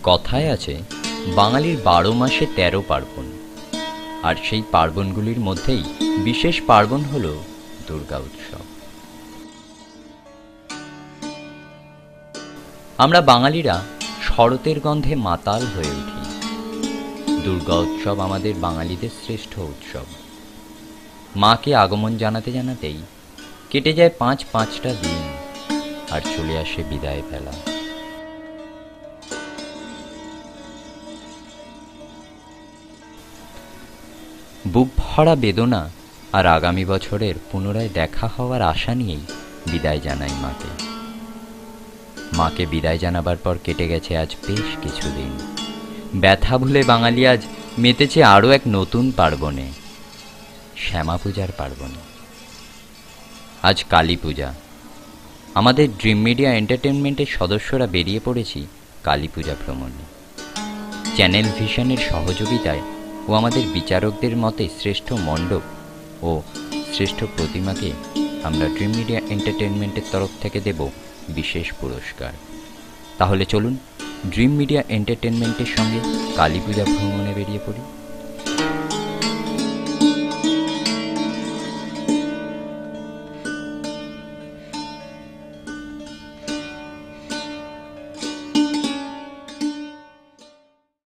কথায় আছে বাঙালির 12 মাসে 13 পার্বণ, আর সেই পার্বণগুলির মধ্যেই বিশেষ পার্বণ হল দুর্গা উৎসব। আমরা বাঙালিরা শরতের গন্ধে মাতাল হয়ে উঠি। দুর্গা উৎসব আমাদের বাঙালিদের শ্রেষ্ঠ উৎসব। মাকে আগমন জানাতে জানাতেই কেটে যায় পাঁচটা দিন, আর চলে আসে বিদায় বেলা। বুক ভরা বেদনা আর আগামী বছরের পুনরায় দেখা হওয়ার আশা নিয়েই বিদায় জানাই মাকে। মাকে বিদায় জানাবার পর কেটে গেছে আজ বেশ কিছুদিন। ব্যথা ভুলে বাঙালি আজ মেতেছে আরও এক নতুন পার্বণে, শ্যামা পূজার পার্বণে। আজ কালী পূজা। আমাদের ড্রিম মিডিয়া এন্টারটেনমেন্টের সদস্যরা বেরিয়ে পড়েছি কালী পূজা ভ্রমণে। চ্যানেল ভিশনের সহযোগিতায় ও আমাদের বিচারকদের মতে শ্রেষ্ঠ মণ্ডপ ও শ্রেষ্ঠ প্রতিমাকে আমরা ড্রিম মিডিয়া এন্টারটেনমেন্টের তরফ থেকে দেব বিশেষ পুরস্কার। তাহলে চলুন ড্রিম মিডিয়া এন্টারটেনমেন্টের সঙ্গে কালী পূজা ভ্রমণে বেরিয়ে পড়ি।